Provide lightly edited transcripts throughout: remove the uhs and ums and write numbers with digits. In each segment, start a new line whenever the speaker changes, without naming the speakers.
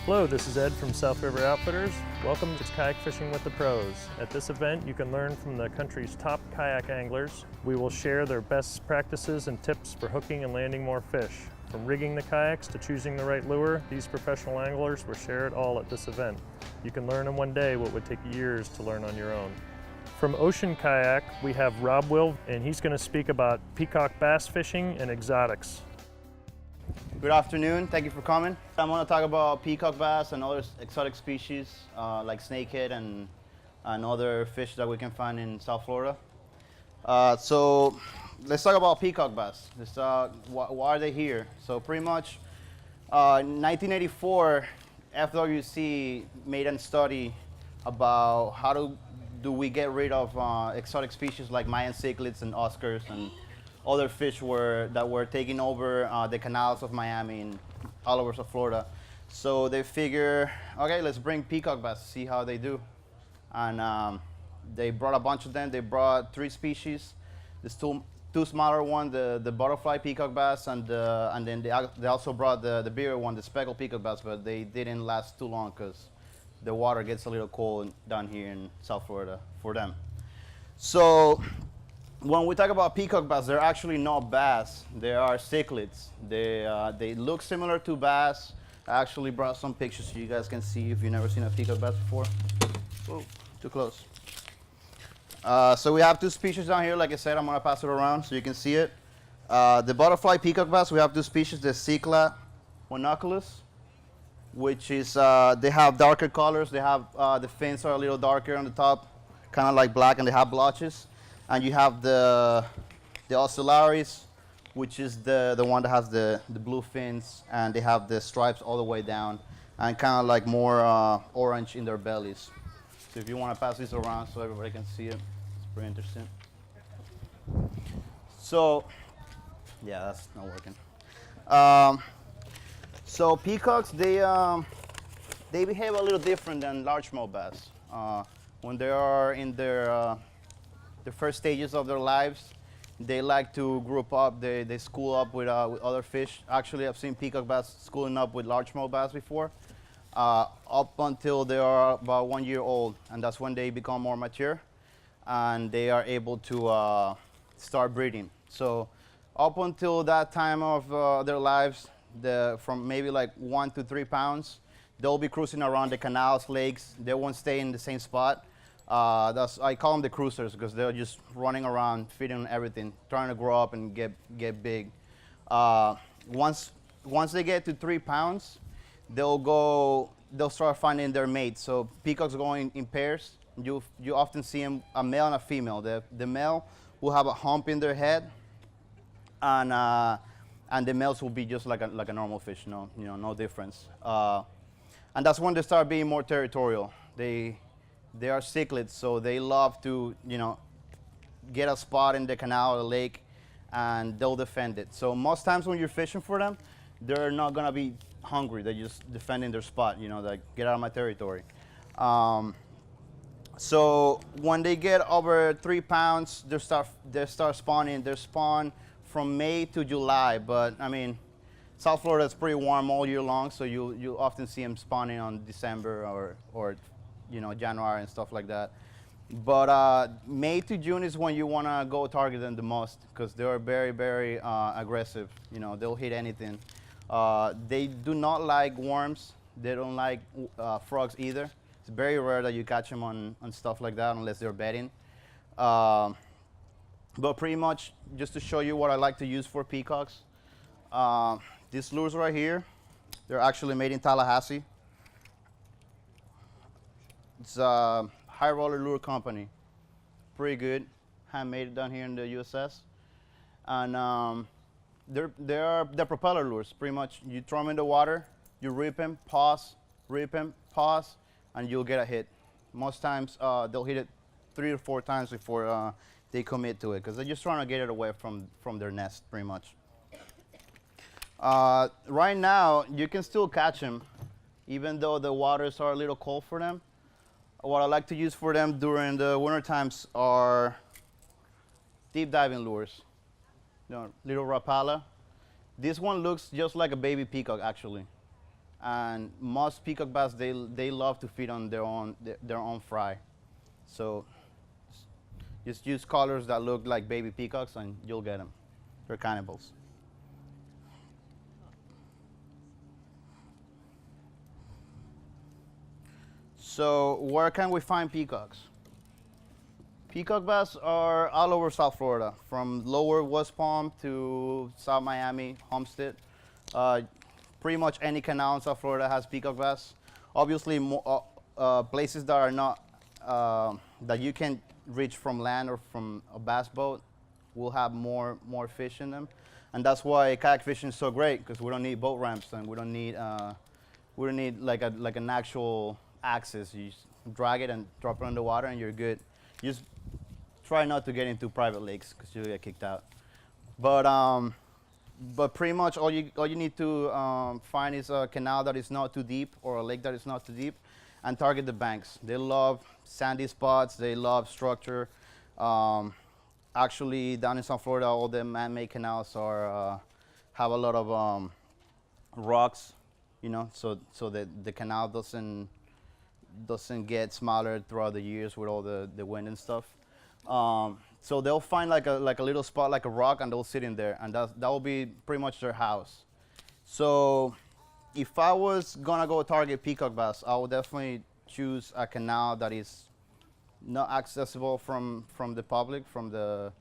Hello, this is Ed from South River Outfitters. Welcome to Kayak Fishing with the Pros. At this event, you can learn from the country's top kayak anglers. We will share their best practices and tips for hooking and landing more fish. From rigging the kayaks to choosing the right lure, these professional anglers will share it all at this event. You can learn in one day what would take years to learn on your own. From Ocean Kayak, we have Robwil, and he's going to speak about peacock bass fishing and exotics.
Good afternoon, thank you for coming. I'm going to talk about peacock bass and other exotic species like snakehead and other fish that we can find in South Florida. So let's talk about peacock bass. Why are they here? So pretty much in 1984, FWC made a study about how do we get rid of exotic species like Mayan cichlids and Oscars and other fish that were taking over the canals of Miami and all over South Florida. So they figure, okay, let's bring peacock bass, see how they do. And they brought a bunch of them. They brought 3 species. There's two smaller ones, the butterfly peacock bass, and then they also brought the bigger one, the speckled peacock bass, but they didn't last too long because the water gets a little cold down here in South Florida for them. So when we talk about peacock bass, they're actually not bass. They are cichlids. They look similar to bass. I actually brought some pictures so you guys can see if you've never seen a peacock bass before. Oh, too close. So we have 2 species down here. Like I said, I'm going to pass it around so you can see it. The butterfly peacock bass, we have 2 species, the Cichla monoculus, which is, they have darker colors. They have, the fins are a little darker on the top, kind of like black, and they have blotches. And you have the ocellaris, which is the one that has the blue fins, and they have the stripes all the way down, and kind of like more orange in their bellies. So if you want to pass this around so everybody can see it, it's pretty interesting. So, yeah, that's not working. So peacocks, they behave a little different than largemouth bass. When they are in the first stages of their lives, they like to group up. They school up with other fish. Actually, I've seen peacock bass schooling up with largemouth bass before, up until they are about 1 year old, and that's when they become more mature, and they are able to start breeding. So up until that time of their lives, from maybe like 1 to 3 pounds, they'll be cruising around the canals, lakes. They won't stay in the same spot. I call them the cruisers because they're just running around, feeding on everything, trying to grow up and get big. Once they get to 3 pounds, they'll start finding their mates. So peacocks go in pairs. You often see them, a male and a female. The male will have a hump in their head, and the males will be just like a normal fish, no difference. And that's when they start being more territorial. They are cichlids, so they love to, get a spot in the canal or the lake, and they'll defend it. So most times when you're fishing for them, they're not gonna be hungry. They're just defending their spot, like, get out of my territory. So when they get over 3 pounds, they start spawning. They spawn from May to July, but I mean, South Florida is pretty warm all year long, so you often see them spawning on December or January and stuff like that. But May to June is when you want to go target them the most because they are very, very aggressive. They'll hit anything. They do not like worms. They don't like frogs either. It's very rare that you catch them on stuff like that unless they're bedding. But pretty much, just to show you what I like to use for peacocks, these lures right here, they're actually made in Tallahassee. It's a High Roller Lure Company. Pretty good, handmade down here in the USS. And they're propeller lures. Pretty much, you throw them in the water, you rip them, pause, and you'll get a hit. Most times, they'll hit it 3 or 4 times before they commit to it, because they're just trying to get it away from their nest, pretty much. Right now, you can still catch them, even though the waters are a little cold for them. What I like to use for them during the winter times are deep diving lures. Little Rapala. This one looks just like a baby peacock, actually. And most peacock bass, they love to feed on their own fry. So just use colors that look like baby peacocks, and you'll get them. They're cannibals. So where can we find peacocks? Peacock bass are all over South Florida, from lower West Palm to South Miami, Homestead. Uh, Pretty much any canal in South Florida has peacock bass. Obviously, places that are not that you can reach from land or from a bass boat will have more fish in them, and that's why kayak fishing is so great, because we don't need boat ramps, and we don't need like an actual axis. You just drag it and drop it in the water, and you're good. You just try not to get into private lakes, because you'll get kicked out. But pretty much all you need to find is a canal that is not too deep, or a lake that is not too deep, and target the banks. They love sandy spots. They love structure. Actually, down in South Florida, all the man-made canals have a lot of rocks, so that the canal doesn't get smaller throughout the years with all the wind and stuff. So they'll find like a little spot, like a rock, and they'll sit in there, and that will be pretty much their house. So if I was gonna go target peacock bass, I would definitely choose a canal that is not accessible from the public, from the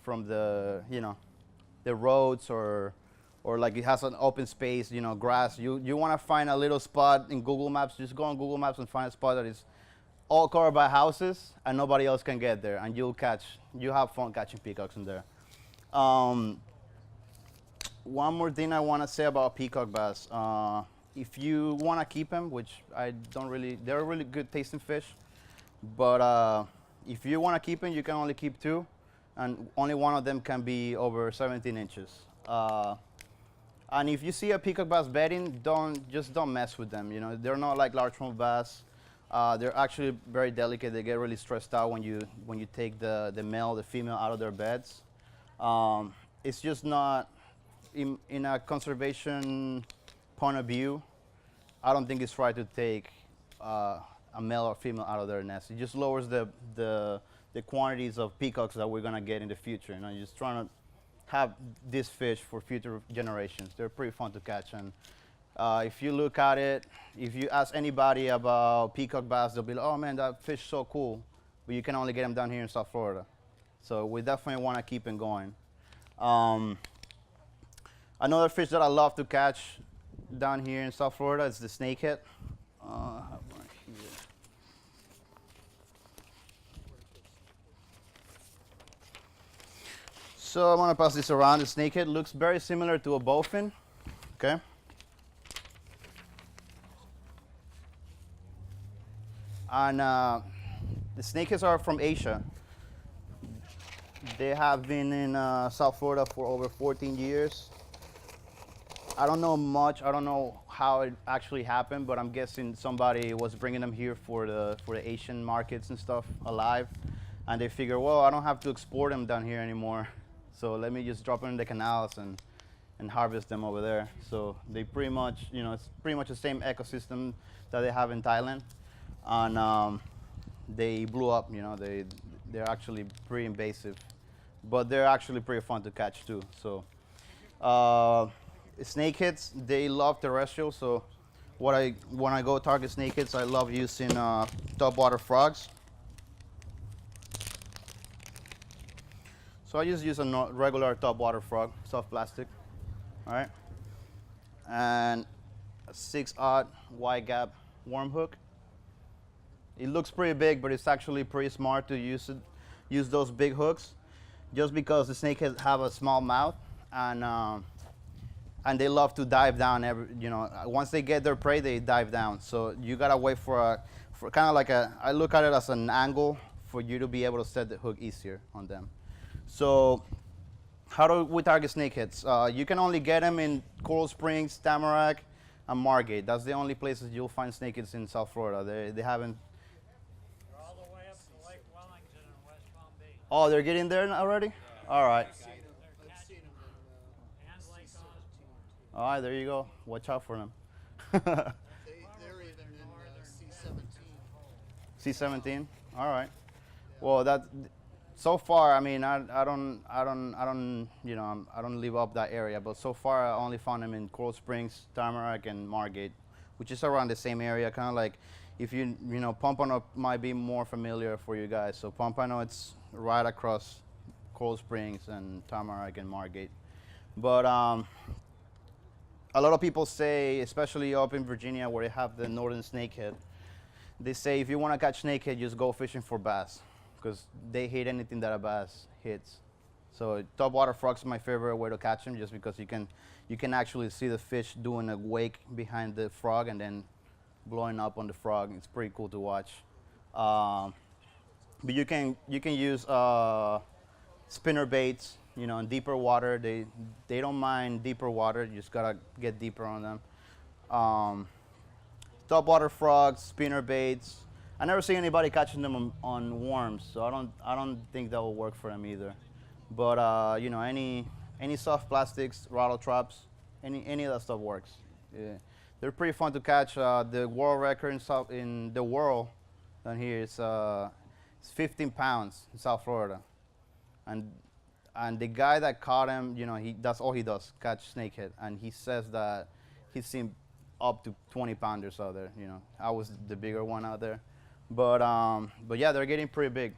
the roads, or like it has an open space, grass. You want to find a little spot in Google Maps. Just go on Google Maps and find a spot that is all covered by houses and nobody else can get there, and you'll have fun catching peacocks in there. One more thing I want to say about peacock bass. If you want to keep them, which I don't really, they're really good tasting fish, but if you want to keep them, you can only keep 2, and only one of them can be over 17 inches. And if you see a peacock bass bedding, don't mess with them. They're not like largemouth bass. They're actually very delicate. They get really stressed out when you take the male, the female out of their beds. It's just not, in a conservation point of view, I don't think it's right to take a male or female out of their nest. It just lowers the quantities of peacocks that we're gonna get in the future. You're just trying to have this fish for future generations. They're pretty fun to catch, and if you look at it, if you ask anybody about peacock bass, they'll be like, "Oh man, that fish is so cool," but you can only get them down here in South Florida. So we definitely want to keep it going. Another fish that I love to catch down here in South Florida is the snakehead. I have one here. So I'm gonna pass this around. The snakehead looks very similar to a bowfin. Okay. And the snakeheads are from Asia. They have been in South Florida for over 14 years. I don't know much. I don't know how it actually happened, but I'm guessing somebody was bringing them here for the Asian markets and stuff alive, and they figure, well, I don't have to export them down here anymore, so let me just drop them in the canals and harvest them over there. So they pretty much, it's pretty much the same ecosystem that they have in Thailand. And they blew up. They're actually pretty invasive, but they're actually pretty fun to catch too. So snakeheads, they love terrestrial. So when I go target snakeheads, I love using topwater frogs. So I just use a regular topwater frog, soft plastic. All right, and a 6/0 wide gap worm hook. It looks pretty big, but it's actually pretty smart to use those big hooks, just because the snakeheads have a small mouth, and they love to dive down. Once they get their prey, they dive down. So you gotta wait for kind of like I look at it as an angle for you to be able to set the hook easier on them. So how do we target snakeheads? You can only get them in Coral Springs, Tamarack, and Margate. That's the only places you'll find snakeheads in South Florida. They haven't.
All the way up to Lake Wellington and West Palm Beach.
Oh, they're getting there already? Yeah. All right.
And Lake Osborne.
All right, there you go. Watch out for them.
They're even in C17.
C17. All right. Well, that so far, I mean, I don't, you know, I don't live up that area, but so far I only found them in Coral Springs, Tamarack, and Margate, which is around the same area. Kind of like, if you know, Pompano might be more familiar for you guys. So Pompano, it's right across Coral Springs and Tamarack and Margate. But a lot of people say, especially up in Virginia where they have the northern snakehead, they say if you want to catch snakehead, just go fishing for bass, because they hate anything that a bass hits. So topwater frogs is my favorite way to catch them, just because you can actually see the fish doing a wake behind the frog and then blowing up on the frog. It's pretty cool to watch. But you can use spinner baits, you know, in deeper water. They don't mind deeper water. You just gotta get deeper on them. Topwater frogs, spinner baits. I never see anybody catching them on worms, so I don't think that will work for them either. But you know, any soft plastics, rattle traps, any of that stuff works. Yeah. They're pretty fun to catch. The world record in the world down here is 15 pounds in South Florida, and the guy that caught him, you know, that's all he does, catch snakehead, and he says that he's seen up to 20 pounders out there. You know, I was the bigger one out there. But yeah, they're getting pretty big.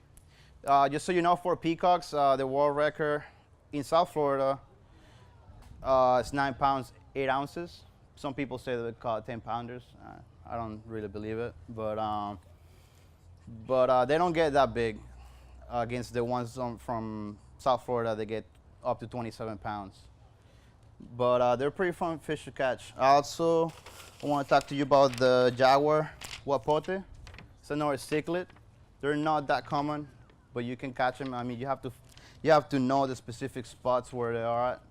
Just so you know, for peacocks, the world record in South Florida is 9 pounds 8 ounces. Some people say they caught 10 pounders. I don't really believe it, but they don't get that big against the ones from South Florida. They get up to 27 pounds. But they're pretty fun fish to catch. Also, I want to talk to you about the jaguar wapote. It's another cichlid. They're not that common, but you can catch them. I mean, you have to know the specific spots where they are at.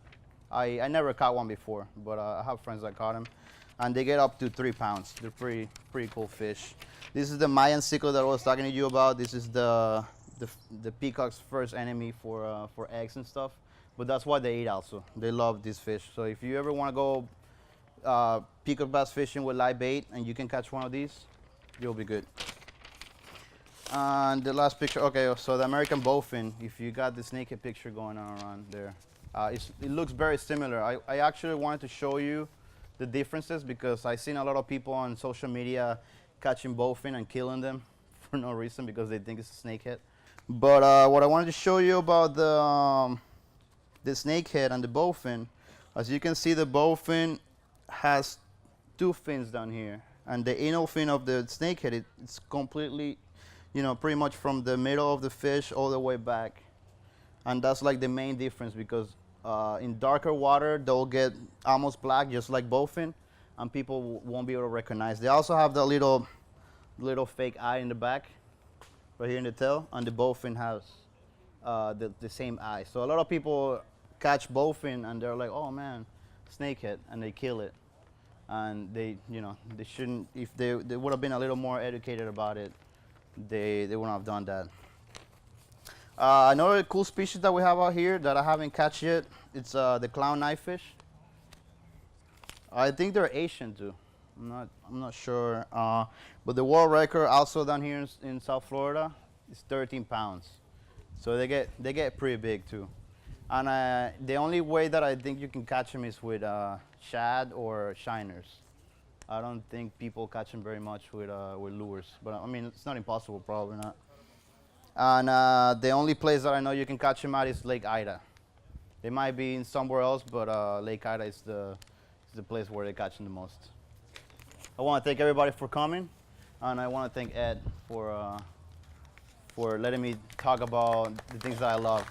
I never caught one before, but I have friends that caught them, and they get up to 3 pounds. They're pretty cool fish. This is the Mayan cichlid that I was talking to you about. This is the peacock's first enemy for eggs and stuff, but that's what they eat also. They love this fish. So if you ever want to go peacock bass fishing with live bait and you can catch one of these, you'll be good. And the last picture, okay, so the American bowfin, if you got the snakehead picture going on around there, it looks very similar. I actually wanted to show you the differences because I've seen a lot of people on social media catching bowfin and killing them for no reason because they think it's a snakehead. But what I wanted to show you about the snakehead and the bowfin, as you can see, the bowfin has 2 fins down here, and the anal fin of the snakehead, it's completely, you know, pretty much from the middle of the fish all the way back. And that's like the main difference, because in darker water, they'll get almost black, just like bowfin, and people won't be able to recognize. They also have the little fake eye in the back, right here in the tail, and the bowfin has the same eye. So a lot of people catch bowfin and they're like, oh man, snakehead, and they kill it. And they, you know, they shouldn't. If they would have been a little more educated about it, they wouldn't have done that. Another cool species that we have out here that I haven't caught yet, it's the clown knifefish. I think they're Asian too. I'm not sure. But the world record also down here in South Florida is 13 pounds. So they get pretty big too. And the only way that I think you can catch them is with shad or shiners. I don't think people catch them very much with lures. But I mean, it's not impossible, probably not. And the only place that I know you can catch them at is Lake Ida. They might be in somewhere else, but Lake Ida is the place where they catch them the most. I want to thank everybody for coming, and I want to thank Ed for letting me talk about the things that I love.